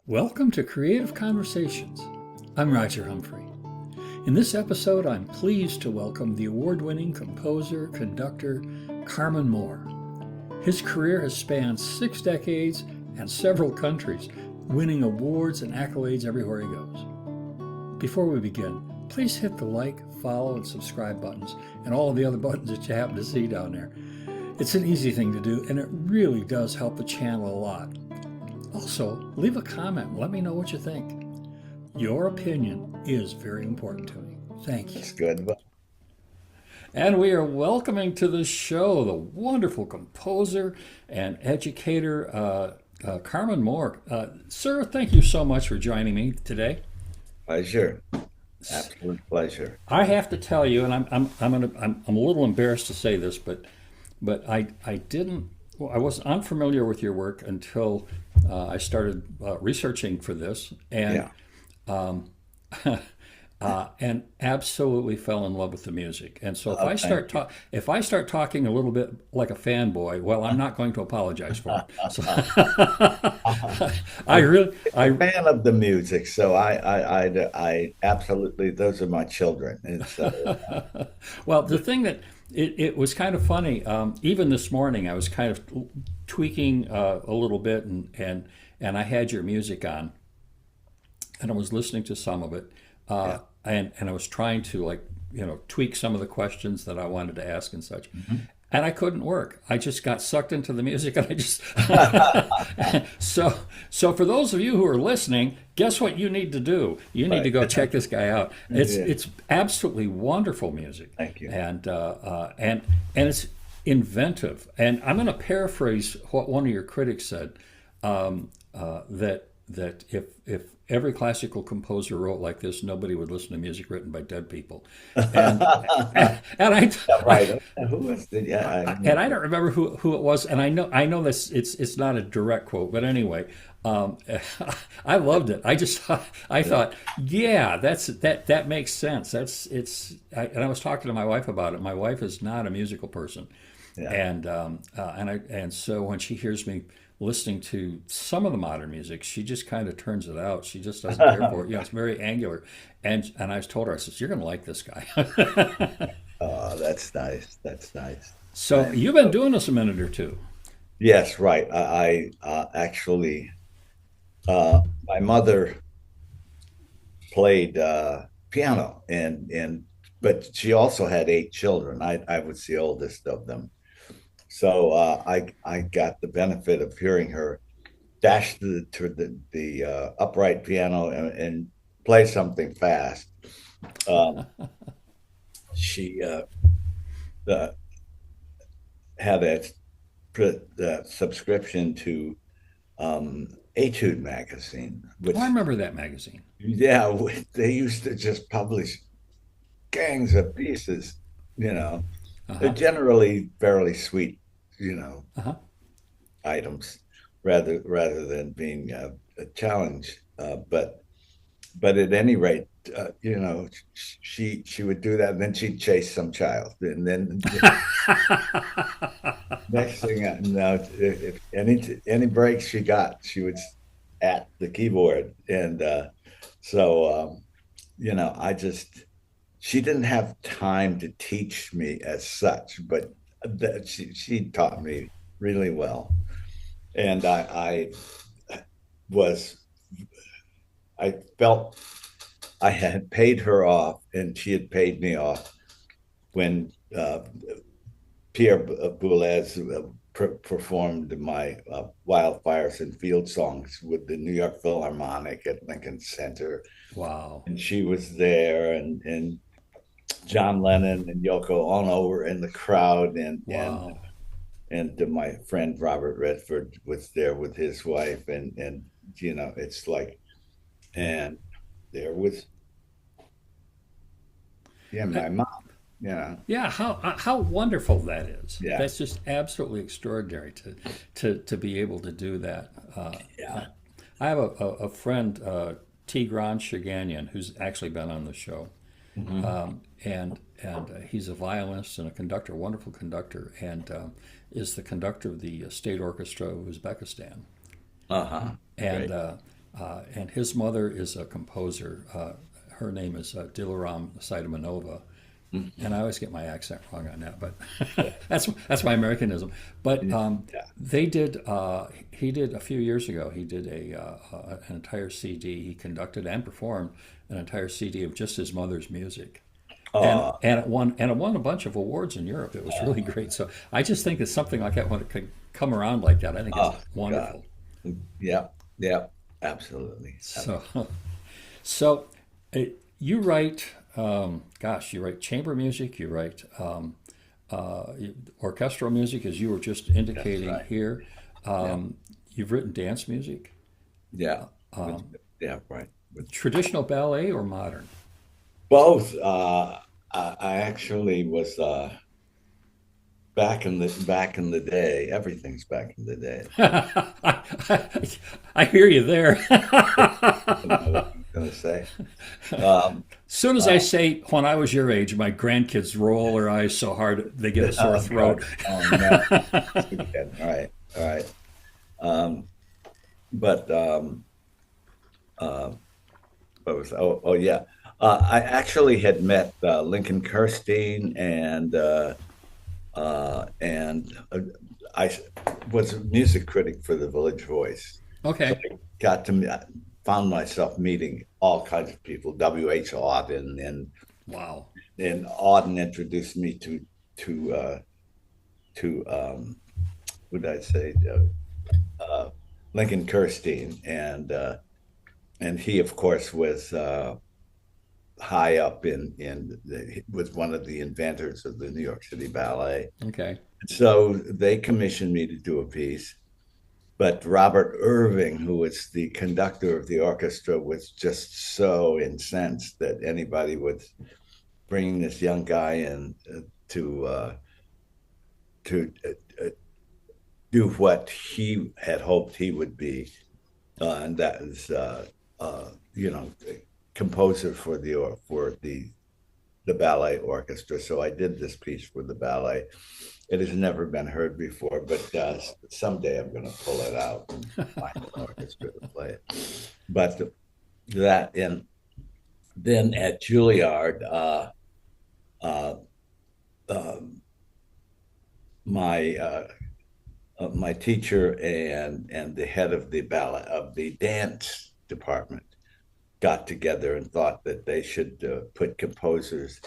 Welcome to Creative Conversations. I'm Roger Humphrey. In this episode, I'm pleased to welcome the award-winning composer, conductor, Carman Moore. His career has spanned 6 decades and several countries, winning awards and accolades everywhere he goes. Before we begin, please hit the like, follow, and subscribe buttons and all of the other buttons that you happen to see down there. It's an easy thing to do, and it really does help the channel a lot. Also, leave a comment. Let me know what you think. Your opinion is very important to me. Thank you. That's good. And we are welcoming to the show the wonderful composer and educator, Carman Moore. Sir, thank you so much for joining me today. Pleasure. Absolute pleasure. I have to tell you, and I'm a little embarrassed to say this, but I didn't. Well, I was unfamiliar with your work until I started researching for this, and Yeah. and absolutely fell in love with the music. And so Thank you. if I start talking a little bit like a fanboy, well, I'm not going to apologize for it. So I I'm really a I fan of the music, so I absolutely, those are my children. And so, well, the thing that it was kind of funny. Even this morning, I was kind of tweaking a little bit, and I had your music on, and I was listening to some of it, yeah. and I was trying to tweak some of the questions that I wanted to ask and such. Mhm. And I couldn't work. I just got sucked into the music, and I just so for those of you who are listening, guess what you need to do? You need to Right. go check this guy out. It's Yeah. it's absolutely wonderful music, Thank you. and it's inventive. And I'm going to paraphrase what one of your critics said, that if every classical composer wrote like this, nobody would listen to music written by dead people. And and I, Right. Who was the, yeah, and I don't remember who it was, and I know this it's not a direct quote, but anyway, um, I loved it. I yeah, thought, yeah, that makes sense. And I was talking to my wife about it. My wife is not a musical person, yeah. and so when she hears me listening to some of the modern music, she just kind of turns it out. She just doesn't care for it. It's very angular, and I told her, I said, you're going to like this guy. Oh, that's nice. That's nice. So And you've been doing this a minute or two. yes, right. I actually, my mother played piano, and but she also had 8 children. I was the oldest of them. So I got the benefit of hearing her dash to the upright piano and play something fast. Um, she uh, had a subscription to Etude magazine, Oh, I which, remember that magazine. yeah, they used to just publish gangs of pieces. You know, Uh they're huh. generally fairly sweet. You know, Uh huh. items rather than being a challenge. But at any rate, she would do that, and then she'd chase some child, and then next thing I know, if any breaks she got, she was at the keyboard, and so I just she didn't have time to teach me as such, but that she taught me really well, and was I felt I had paid her off, and she had paid me off when Pierre Boulez performed my Wildfires and Field Songs with the New York Philharmonic at Lincoln Center, Wow. and she was there, and John Lennon and Yoko Ono were in the crowd, Wow. and my friend Robert Redford was there with his wife, and it's like, and there was, yeah, Uh, my mom, Yeah, how wonderful that is. yeah, That's just absolutely extraordinary to be able to do that. yeah, I have a friend, Tigran Shiganyan, who's actually been on the show, hmm, and he's a violinist and a conductor, wonderful conductor, and is the conductor of the state orchestra of Uzbekistan. uh-huh, And great, and his mother is a composer. Her name is Dilaram Saidamanova, and I always get my accent wrong on that, but that's my Americanism. But Yeah. they did. He did a few years ago. He did an entire CD. He conducted and performed an entire CD of just his mother's music, and Oh, it won a bunch of awards in Europe. It was really great. So I just think that something like that when it could come around like that, I think it's oh God. wonderful. Yep. Yep. Absolutely. So so you write. You write chamber music. You write orchestral music, as you were just That's indicating right. here. Yeah. You've written dance music, Yeah. With, yeah. Right. With traditional ballet or modern. both. I actually was back in the day. Everything's back in the day. I hear you there. You know what I'm going to say. Um, Soon as I uh, say when I was your age, my grandkids roll their eyes so hard they get a sore oh God. throat. Oh no. Okay. All right. All right. Um, but uh, what was oh yeah. I actually had met Lincoln Kirstein and I was a music critic for the Village Voice, so Okay. I found myself meeting all kinds of people. W.H. Auden Wow. and Auden introduced me to what did I say Lincoln Kirstein and he of course was high up was one of the inventors of the New York City Ballet. Okay. So they commissioned me to do a piece, but Robert Irving, who was the conductor of the orchestra, was just so incensed that anybody would bring this young guy in to to do what he had hoped he would be, and that is, you know, composer for the ballet orchestra. So I did this piece for the ballet. It has never been heard before, but someday I'm going to pull it out and find an orchestra to play it. But that and then at Juilliard, uh, um, my my teacher and the head of the ballet of the dance department got together and thought that they should put composers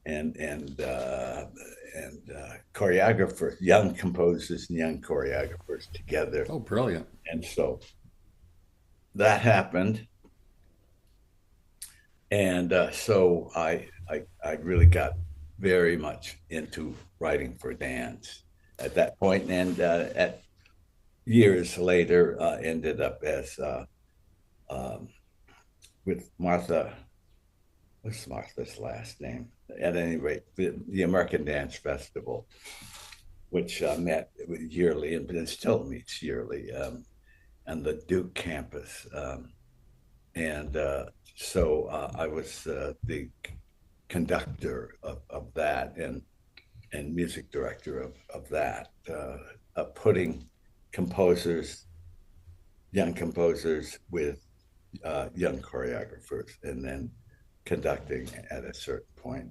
and and uh, and choreographers, young composers and young choreographers together. Oh, brilliant. And so that happened, and so I really got very much into writing for dance at that point, and at years later ended up as um, with Martha. What's Martha's last name? At any rate, the American Dance Festival, which met yearly and still meets yearly, on the Duke campus. And so I was the conductor of that and music director of that, putting composers, young composers with young choreographers, and then conducting at a certain point.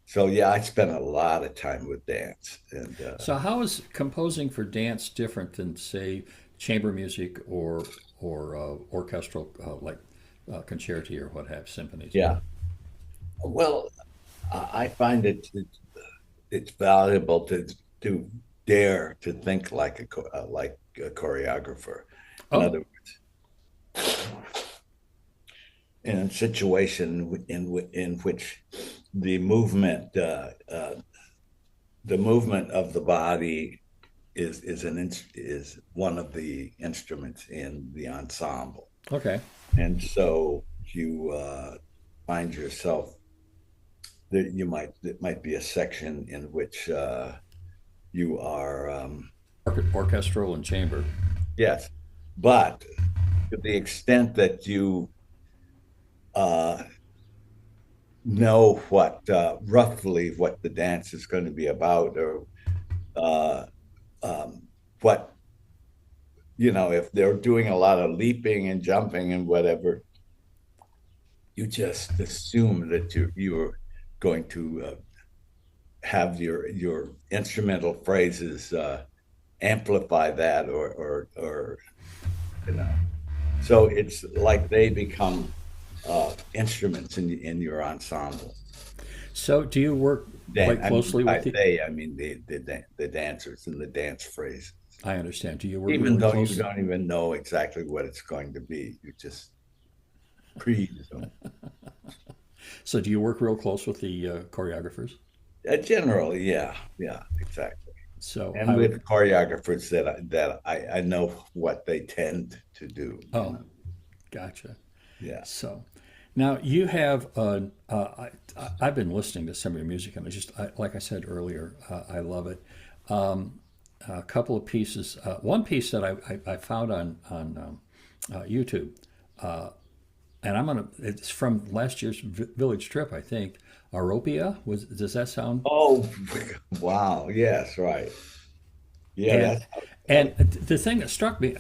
So yeah, I spent a lot of time with dance, and So how is composing for dance different than, say, chamber music or orchestral like concerti or what have symphonies? yeah. Well, I find it's valuable to dare to think like like a choreographer. In Oh, other words, in a situation in which the movement the movement of the body is one of the instruments in the ensemble, okay. and so you find yourself that it might be a section in which you are Orchestral and chamber. yes, but to the extent that you uh, know what roughly what the dance is going to be about, or uh, um, what if they're doing a lot of leaping and jumping and whatever, you just assume that you're going to have your instrumental phrases amplify that, or you know. So it's like they become instruments in your ensemble. So, do you work quite I mean, closely with by the? they, I mean the dancers and the dance phrase. I understand. Do you work Even really though you close? don't even know exactly what it's going to be, you just presume. So, do you work real close with the choreographers? Generally, yeah, yeah, exactly. So, And I would. with choreographers that I know what they tend to do. Oh, gotcha. Yeah. So, now you have. I've been listening to some of your music, and like I said earlier, I love it. A couple of pieces. One piece that I found on YouTube, and I'm gonna. It's from last year's village trip, I think. Aropia was. Does that sound? Oh, wow. Yes, right. Yeah, And that's how. and the thing that struck me,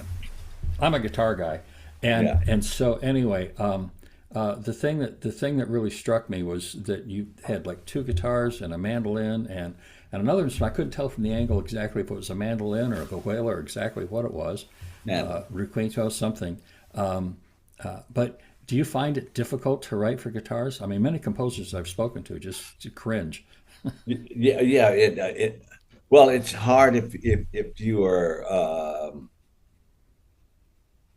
I'm a guitar guy, Yeah. and so anyway, the thing that really struck me was that you had like two guitars and a mandolin and another instrument. I couldn't tell from the angle exactly if it was a mandolin or the whale or exactly what it was, Man, requinto something. But do you find it difficult to write for guitars? I mean, many composers I've spoken to just cringe. yeah, yeah. Well, it's hard if you are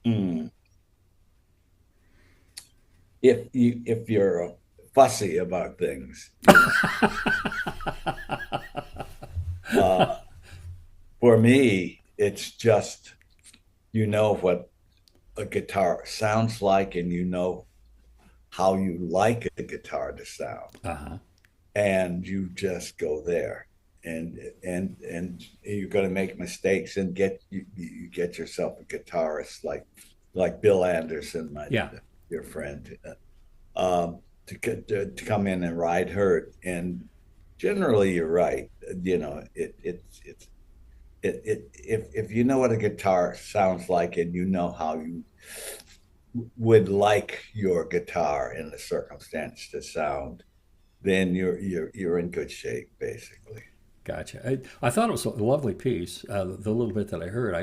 hmm, if you're fussy about things. Uh, for me, it's just what a guitar sounds like, and how you like a guitar to sound, Uh huh. and you just go there, and you're going to make mistakes and you get yourself a guitarist like Bill Anderson, my Yeah, your friend, to come in and ride herd. And generally, you're right. If you know what a guitar sounds like, and you know how you would like your guitar in the circumstance to sound, then you're in good shape, basically. gotcha. I thought it was a lovely piece. The little bit that I heard,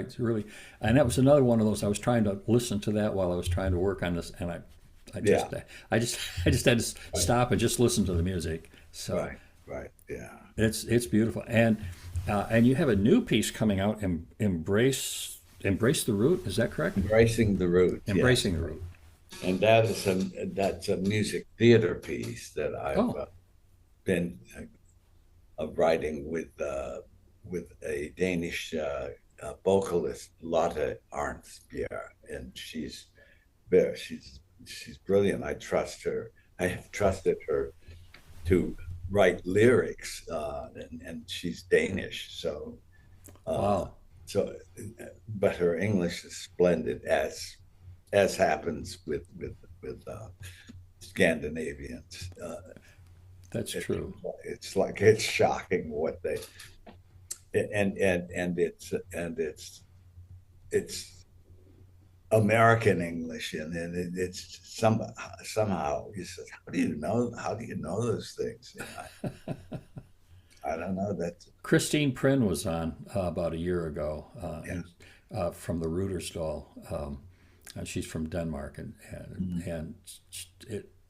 and that was another one of those. I was trying to listen to that while I was trying to work on this, and I Yeah, just, I just, I just had to right, stop and just listen to the music. So right, right. Yeah, it's beautiful, and you have a new piece coming out. Embrace the root. Is that correct? embracing the roots. Yes, Embracing the root. and that's a music theater piece that I've Oh, been writing with a Danish vocalist, Lotte Arnsbjerg, and she's brilliant. I trust her. I have trusted her to write lyrics, and she's Danish, uh, wow. so but her English is splendid, as happens with Scandinavians. That's It, true. it's like it's shocking what they and it's American English, and it's somehow he says, how do you know those things? I don't know that. Christine Prin was on about a year ago, Yeah. and from the Rudersdal. And she's from Denmark, Mm. and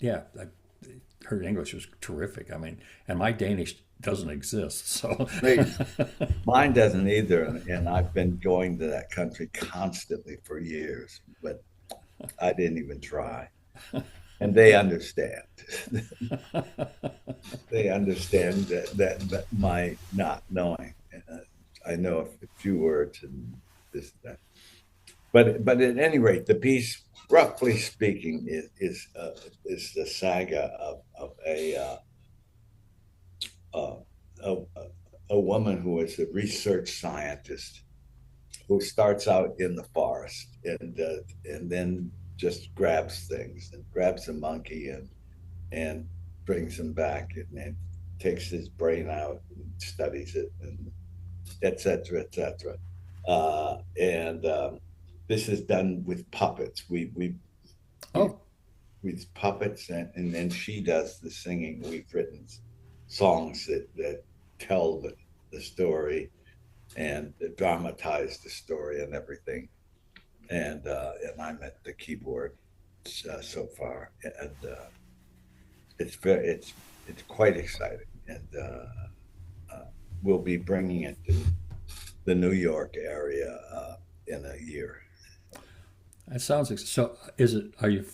yeah, her English was terrific. I mean, and my Danish doesn't exist, so Mine doesn't either, and I've been going to that country constantly for years, but I didn't even try. And they understand. They understand that my not knowing. I know a few words and this and that. But at any rate, the piece, roughly speaking, is the saga of uh, a a woman who is a research scientist who starts out in the forest, and then just grabs things, and grabs a monkey, and brings him back, and takes his brain out and studies it, and et cetera, et cetera. And this is done with puppets. We Oh, with puppets, and then she does the singing. We've written songs that tell the story and dramatize the story and everything. And I'm at the keyboard so far, and it's quite exciting, and we'll be bringing it to the New York area in a year. that sounds so. Is it? Are you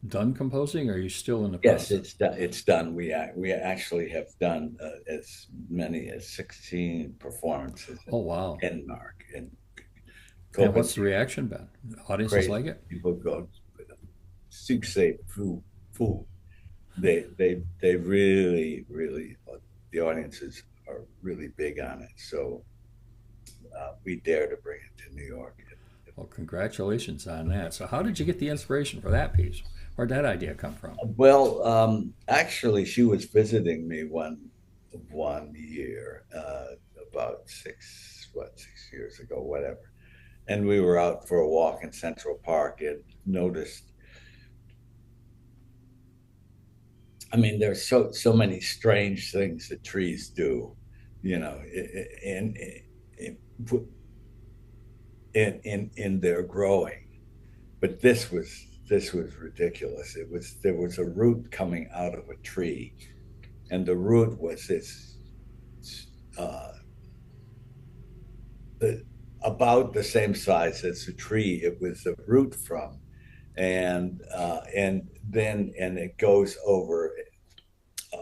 done composing? Or are you still in the Yes, process? it's done. It's done. We actually have done as many as 16 performances Oh, wow. in Denmark and And what's the Copenhagen. reaction been? Audiences Crazy like it? people go succes fou fou. They really really the audiences are really big on it. So we dare to bring it to New York. Well, congratulations on that. So, how did you get the inspiration for that piece? Where'd that idea come from? Well, actually, she was visiting me one year, about 6 years ago, whatever. And we were out for a walk in Central Park and noticed. I mean, there's so many strange things that trees do, you know, in in their growing. But this was ridiculous. There was a root coming out of a tree, and the root was this uh, the, about the same size as the tree it was the root from, and it goes over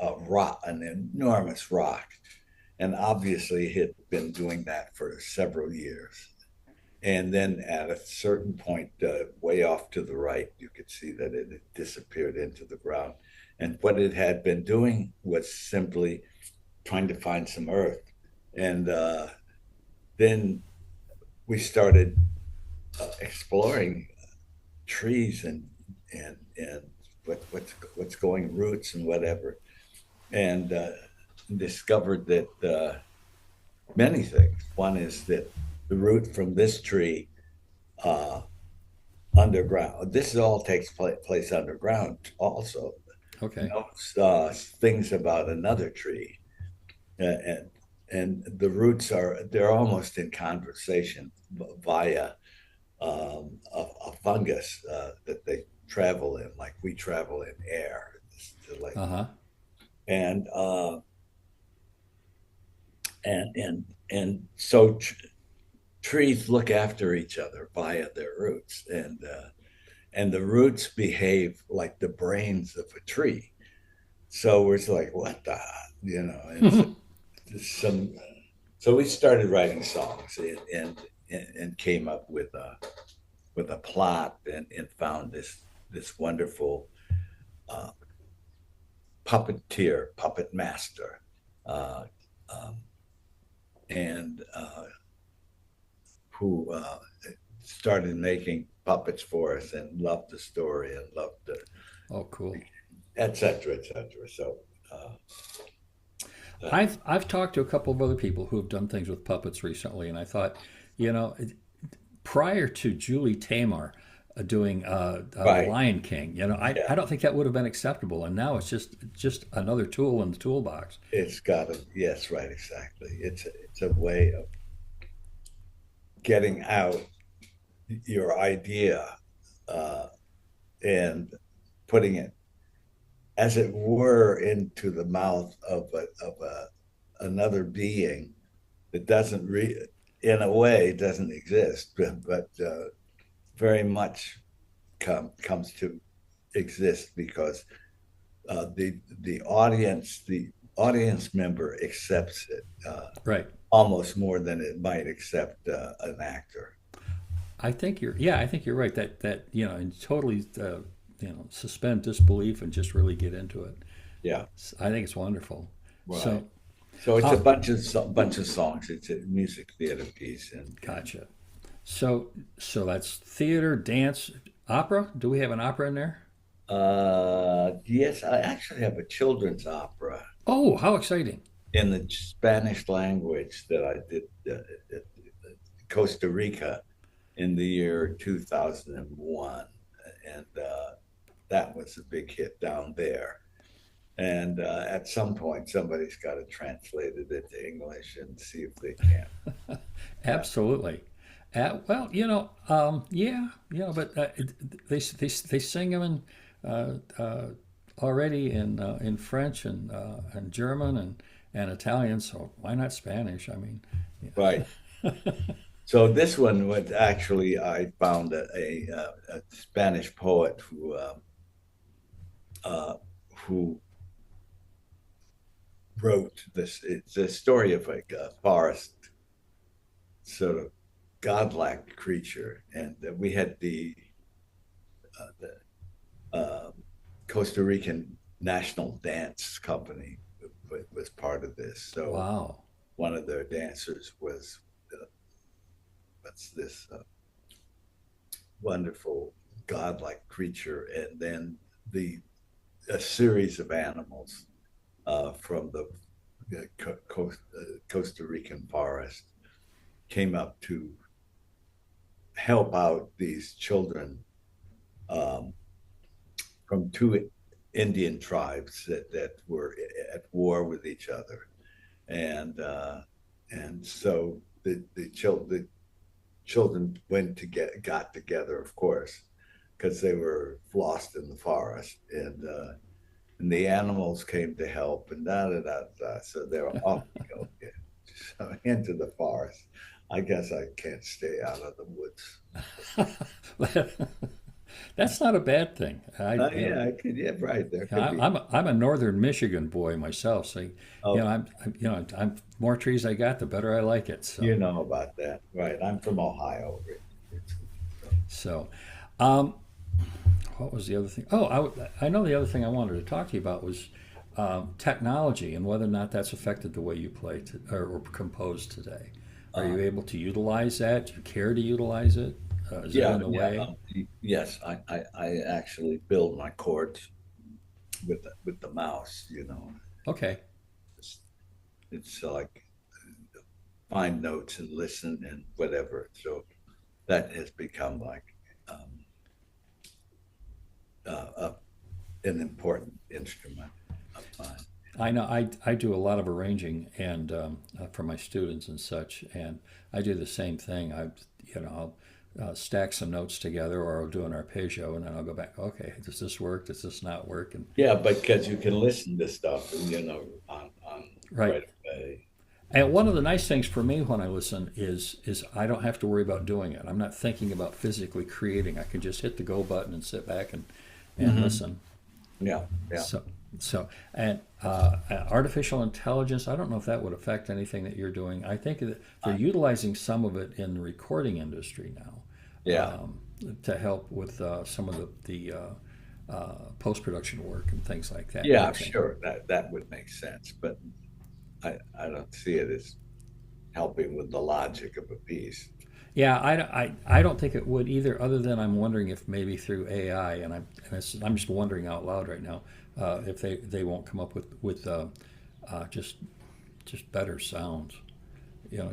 a rock, an enormous rock, and obviously it had been doing that for several years. And then at a certain point, way off to the right, you could see that it had disappeared into the ground. And what it had been doing was simply trying to find some earth. And then we started exploring trees and what's going roots and whatever, and discovered that many things. One is that the root from this tree uh, underground. This all takes place underground. Also, Okay. knows things about another tree, and the roots they're almost in conversation via a fungus that they travel in, like we travel in air. Like Uh huh. and and so trees look after each other via their roots, and the roots behave like the brains of a tree. So we're like, what the, and so some, so we started writing songs and came up with a plot and found this wonderful uh, puppet master, uh, um, and who started making puppets for us and loved the story and loved the Oh, cool. et cetera, et cetera. So uh, I've talked to a couple of other people who have done things with puppets recently, and I thought, you know, prior to Julie Taymor doing The right, Lion King, I yeah, don't think that would have been acceptable, and now it's just another tool in the toolbox. it's got a yes, right, exactly. It's a way of getting out your idea uh, and putting it, as it were, into the mouth of another being that in a way, doesn't exist, but very much comes to exist because the audience member accepts it Right. almost more than it might accept an actor. I think you're right. That and totally suspend disbelief and just really get into it. Yeah, I think it's wonderful. right. So, So it's a uh, bunch of songs. It's a music theater piece, and gotcha. So that's theater, dance, opera. Do we have an opera in there? yes, I actually have a children's opera Oh, how exciting! in the Spanish language that I did at Costa Rica, in the year 2001, and that was a big hit down there. And at some point, somebody's got to translate it into English and see if they can. Yeah, Absolutely. Well, yeah, but they sing them already in French and German and Italian. So why not Spanish? I mean, right. So this one was actually I found a Spanish poet uh, who wrote this. It's a story of like a forest sort of godlike creature, and we had the Costa Rican National Dance Company was part of this. So wow. one of their dancers was what's this wonderful godlike creature, and then the a series of animals from the Costa Rican forest came up to help out these children um, from two Indian tribes that were at war with each other, and so the children got together, of course, because they were lost in the forest, and the animals came to help, and da da da da. So they were off to go so into the forest. I guess I can't stay out of the woods. That's not a bad thing. Yeah, I could. Yeah, right. There could be. I'm a northern Michigan boy myself, so Oh, I'm more trees I got, the better I like it. So you know about that, right? I'm from Ohio. so, um, what was the other thing? Oh, I know the other thing I wanted to talk to you about was technology and whether or not that's affected the way you play or compose today. Are Uh, you able to utilize that? Do you care to utilize it? Is it yeah, in the yeah. way? Yes, I actually build my chords with the mouse. Okay. it's, it's like find notes and listen and whatever. So that has become like um, uh, an important instrument of mine. I know I do a lot of arranging and for my students and such, and I do the same thing. I'll stack some notes together, or I'll do an arpeggio, and then I'll go back. Okay, does this work? Does this not work? And Yeah, but because you can listen to stuff, on right. right away. And one of the nice things for me when I listen is I don't have to worry about doing it. I'm not thinking about physically creating. I can just hit the go button and sit back and Hmm. listen. Yeah, yeah. So, and artificial intelligence, I don't know if that would affect anything that you're doing. I think that they're Uh, utilizing some of it in the recording industry now yeah, to help with some of post production work and things like that, yeah, mixing. sure. That would make sense, but I don't see it as helping with the logic of a piece. Yeah, I don't think it would either, other than I'm wondering if maybe through AI, I'm just wondering out loud right now if they won't come up with just better sounds.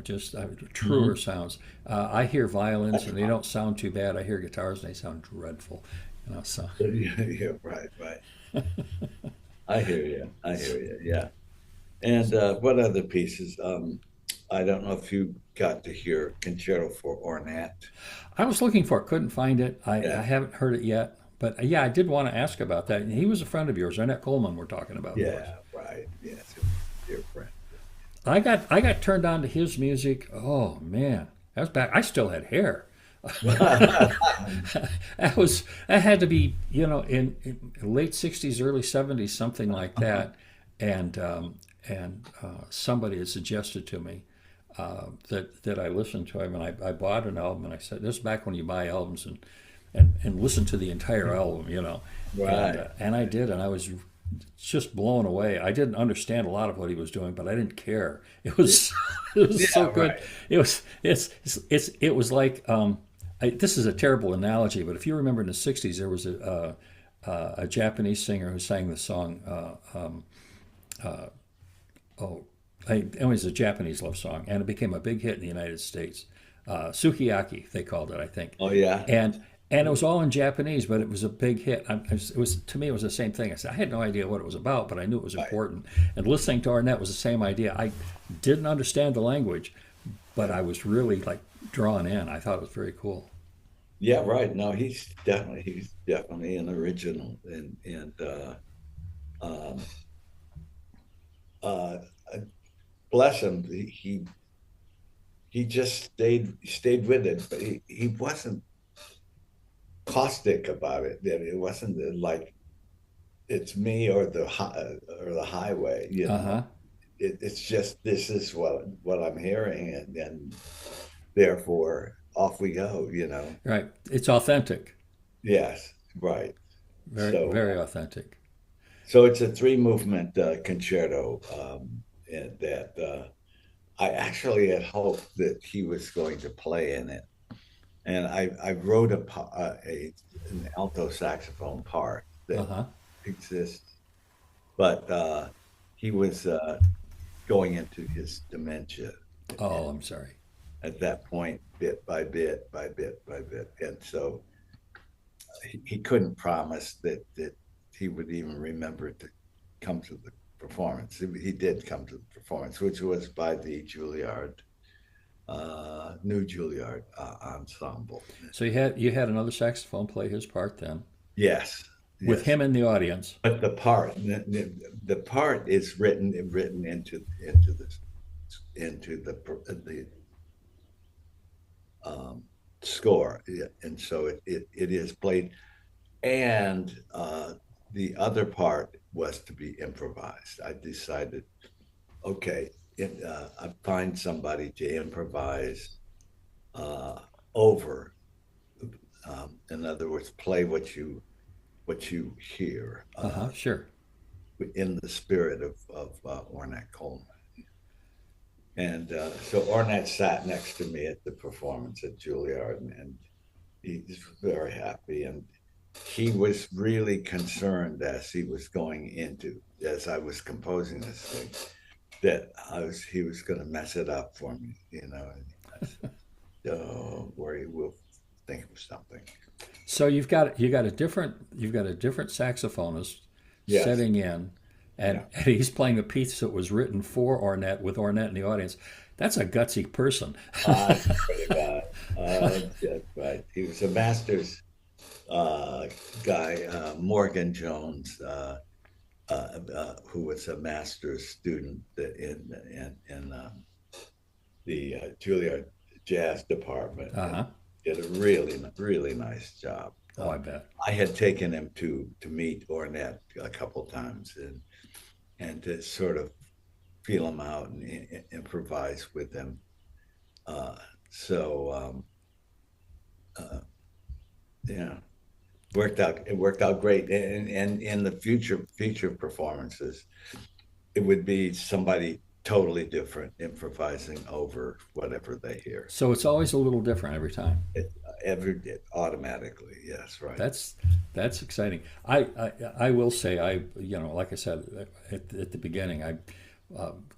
Just truer Hmm. sounds. I hear violins and they don't sound too bad. I hear guitars and they sound dreadful. So Yeah, yeah, right, right. I hear you. I hear you. Yeah. And what other pieces? I don't know if you got to hear Concerto for Ornette. I was looking for it, couldn't find it. I Yeah, haven't heard it yet, but yeah, I did want to ask about that. And he was a friend of yours, Ornette Coleman. We're talking about, of course. yeah, right. Yes, dear friend. I got turned on to his music. Oh man, that was back. I still had hair. That had to be in late '60s, early '70s, something like that. And somebody had suggested to me that I listened to him, and I bought an album, and I said, "This is back when you buy albums and listen to the entire album." And Right. and I did, and I was just blown away. I didn't understand a lot of what he was doing, but I didn't care. It was it was Yeah, so good. right. It was like this is a terrible analogy, but if you remember in the '60s, there was a Japanese singer who sang the song. Oh, it was a Japanese love song, and it became a big hit in the United States. Sukiyaki, they called it, I think, Oh yeah. and it was all in Japanese, but it was a big hit. It was to me, it was the same thing. I said I had no idea what it was about, but I knew it was Right. important. And listening to Ornette was the same idea. I didn't understand the language, but I was really like drawn in. I thought it was very cool. Yeah, right. No, he's definitely an original, and um, uh, bless him. He just stayed with it, but he wasn't caustic about it. That it wasn't like it's me or or the highway. You Uh know, huh. it's just this is what I'm hearing, and therefore off we go. You know. Right. It's authentic. Yes, right. Very So very authentic. so it's a three movement concerto, and that I actually had hoped that he was going to play in it, and I wrote an alto saxophone part Uh that huh. exists, but he was going into his dementia, Oh, and I'm sorry. at that point, bit by bit, by bit by bit, and so he couldn't promise that he would even remember to come to the performance. He did come to the performance, which was by the Juilliard, new Juilliard ensemble. So you had another saxophone play his part then, Yes, with yes. him in the audience. But the part is written into the um, score, yeah, and so it is played. And the other part was to be improvised. I decided, okay, I find somebody to improvise uh, over. In other words, play what you hear Uh huh. Sure. in the spirit of Ornette Coleman. And so Ornette sat next to me at the performance at Juilliard, and he's very happy. And he was really concerned as he was going into, as I was composing this thing, that he was going to mess it up for me, you know. And I said, don't worry, we'll think of something. So you've got a different saxophonist Yes, setting in, yeah. and he's playing a piece that was written for Ornette with Ornette in the audience. That's a gutsy person. I swear to God. That's right. He was a master's guy, Morgan Jones, who was a master's student in the Juilliard Jazz Department, Uh and huh. did a really nice job. Oh, I bet. I had taken him to meet Ornette a couple times and to sort of feel him out and improvise with him. Uh, so uh, yeah, worked out. It worked out great. And in the future performances, it would be somebody totally different improvising over whatever they hear. So it's always a little different every time. It, automatically. Yes, right. That's that's exciting. I will say like I said at the beginning I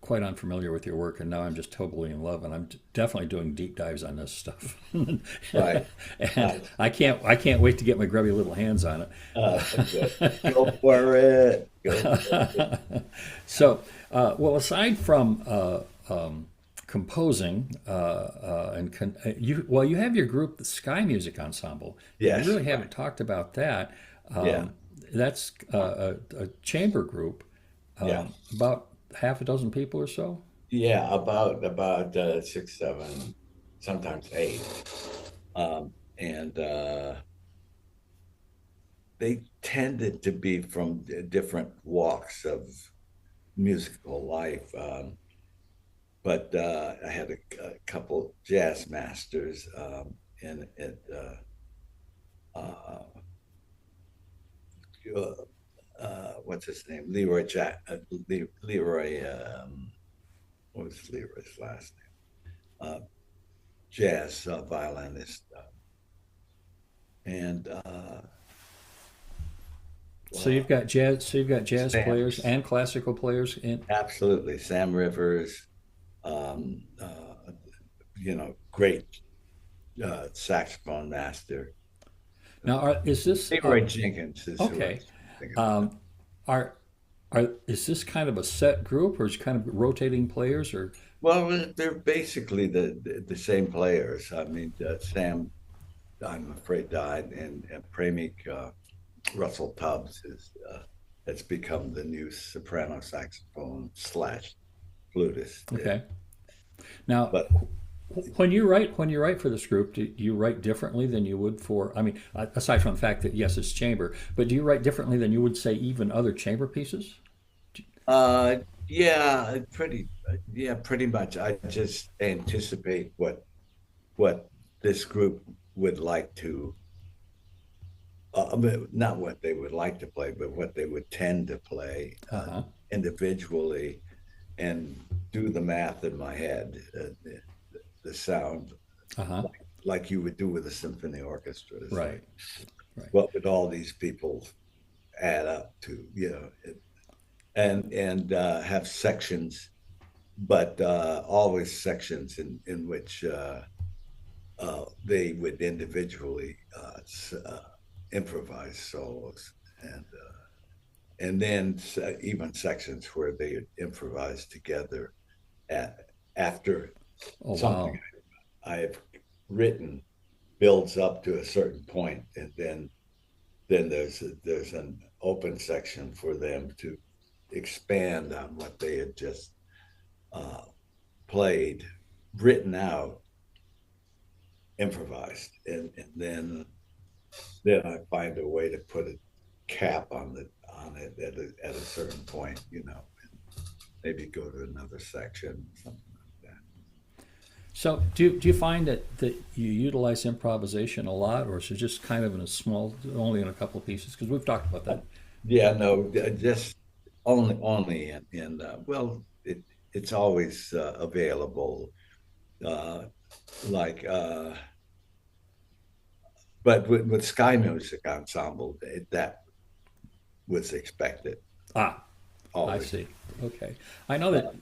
quite unfamiliar with your work, and now I'm just totally in love, and I'm definitely doing deep dives on this stuff. and Right. I can't wait to get my grubby little hands on Good. Go for it. Go for it. it. So, well, aside from composing you have your group, the Skymusic Ensemble. We Yes. really haven't talked about that. Yeah. That's a chamber group, Yeah. about half a dozen people or so. Yeah. About 6, 7, sometimes 8. And they tended to be from different walks of musical life. But I had a couple jazz masters in it. Uh, what's his name? Leroy. What was Leroy's last name? Jazz violinist, and So well, you've got jazz Sam, players and classical players in. absolutely Sam Rivers, um, great saxophone master. Now, is this Leroy Jenkins is who I okay? was thinking about. Um, are is this kind of a set group, or is it kind of rotating players, or Well, they're basically the same players. I mean, Sam, I'm afraid, died, and Premik Russell Tubbs has become the new soprano saxophone slash flutist. okay? Now, But when you write for this group, do you write differently than you would for? I mean, aside from the fact that yes, it's chamber, but do you write differently than you would say even other chamber pieces? uh, yeah, pretty much. I just anticipate what this group would like to. I mean, not what they would like to play, but what they would tend to play Uh huh. individually, and do the math in my head, the sound, Uh huh. like you would do with a symphony orchestra. It's like, Right. Right. what would all these people add up to, and have sections, but always sections in which they would individually improvise solos, and then even sections where they would improvise together after Oh something wow. I've written builds up to a certain point, and then there's an open section for them to expand on what they had just uh, played, written out, improvised, and then I find a way to put a cap on it at a certain point, and maybe go to another section, something like that. So, do you find that you utilize improvisation a lot, or is it just kind of in a small, only in a couple of pieces? Because we've talked about that. Yeah, no, just only in well, it's always available, uh, like but with Skymusic Ensemble, that was expected Ah, I always. see. Okay, I know that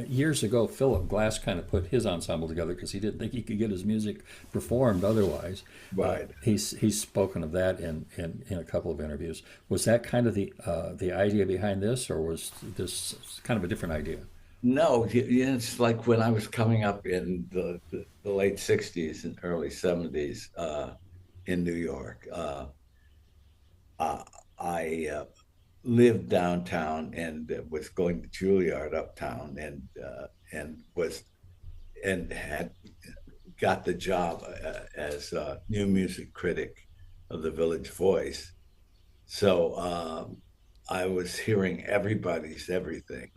years ago Philip Glass kind of put his ensemble together because he didn't think he could get his music performed otherwise. Right. He's spoken of that in a couple of interviews. Was that kind of the idea behind this, or was this kind of a different idea? No, it's like when I was coming up in the late '60s and early '70s in New York. Uh, I lived downtown and was going to Juilliard uptown, and was and had got the job as a new music critic of the Village Voice. So I was hearing everybody's everything.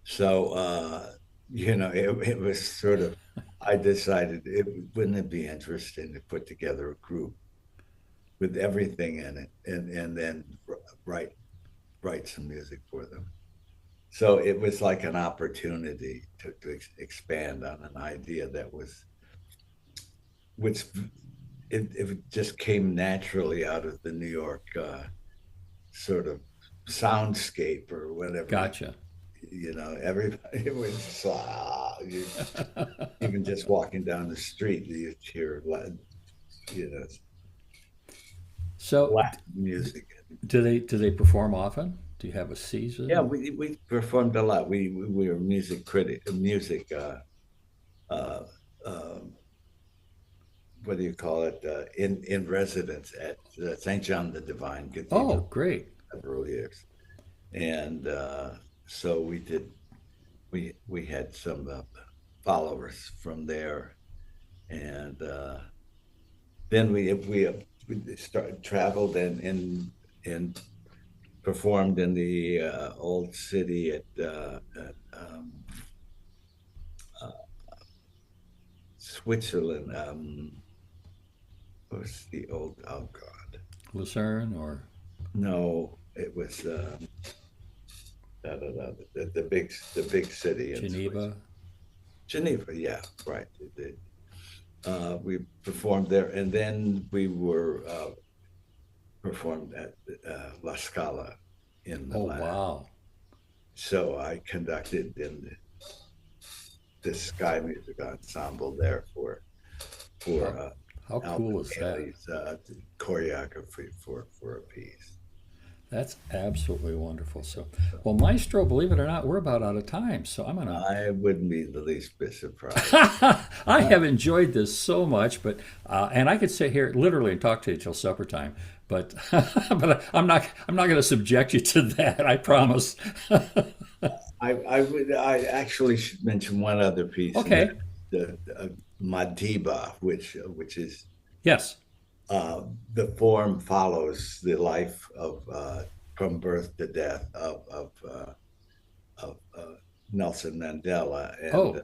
So it was sort of. I decided wouldn't it be interesting to put together a group with everything in it, and then write write some music for them. So it was like an opportunity to expand on an idea that was, which it just came naturally out of the New York sort of soundscape or whatever. Gotcha. Everybody, it was just, even just walking down the street, you hear you know So, Latin music. do they perform often? Do you have a season? Yeah, Or? we performed a lot. We were music. Uh, um, what do you call it? In residence at St. John the Divine Cathedral Oh, great. for several years, and so we did. We had some followers from there, and then we started traveled and performed in the old city at Switzerland. What was the old? Oh God, Lucerne or no, it was da, da, da, the big city in Switzerland. Geneva? Geneva. Yeah, right. We performed there, and then we were performed at La Scala in Oh, Milan. wow. So I conducted in the Sky Music Ensemble there for for How Alvin cool is that? Ailey's choreography for a piece. That's absolutely wonderful. So, well, Maestro, believe it or not, we're about out of time. So I'm gonna. I wouldn't be the least bit surprised. I have enjoyed this so much, but and I could sit here literally and talk to you till supper time. But but I'm not going to subject you to that. I promise. I actually should mention one other piece, and Okay. that Madiba, which is Yes. the form follows the life of from birth to death of Nelson Mandela, and Oh.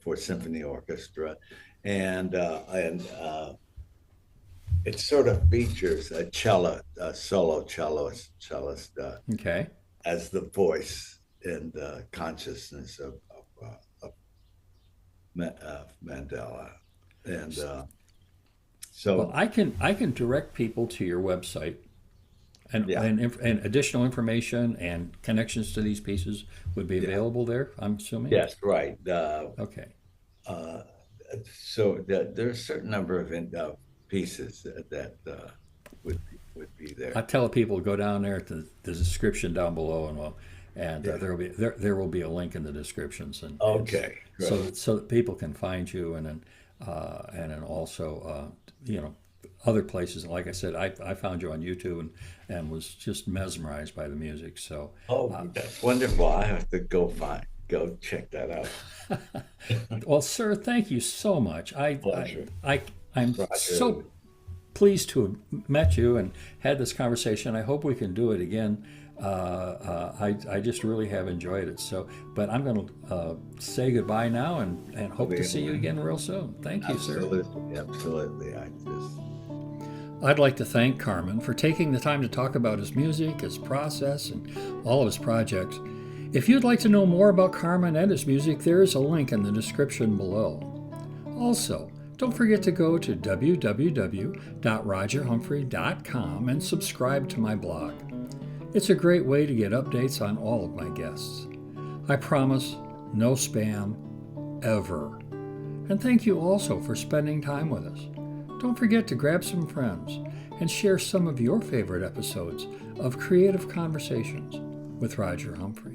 for symphony orchestra, and it sort of features a solo cellist Okay. as the voice and consciousness of Mandela, and Well, so I can direct people to your website, yeah, and additional information and connections to these pieces would be yeah, available there. I'm assuming. yes, right. Okay. Uh, there are a certain number of pieces that would be there. I tell people go down there to the description down below, and Yeah. there will be a link in the descriptions, and Okay, so great. so that people can find you, and then also other places. Like I said, I found you on YouTube and was just mesmerized by the music. So Oh, that's wonderful. I have to go check that out. well, sir, thank you so much. Pleasure, I'm Roger. so pleased to have met you and had this conversation. I hope we can do it again. I just really have enjoyed it. So, but I'm going to say goodbye now and hope to see you again real soon. Thank you, sir. Absolutely, absolutely. I'd like to thank Carman for taking the time to talk about his music, his process, and all of his projects. If you'd like to know more about Carman and his music, there is a link in the description below. Also, don't forget to go to www.rogerhumphrey.com and subscribe to my blog. It's a great way to get updates on all of my guests. I promise, no spam, ever. And thank you also for spending time with us. Don't forget to grab some friends and share some of your favorite episodes of Creative Conversations with Roger Humphrey.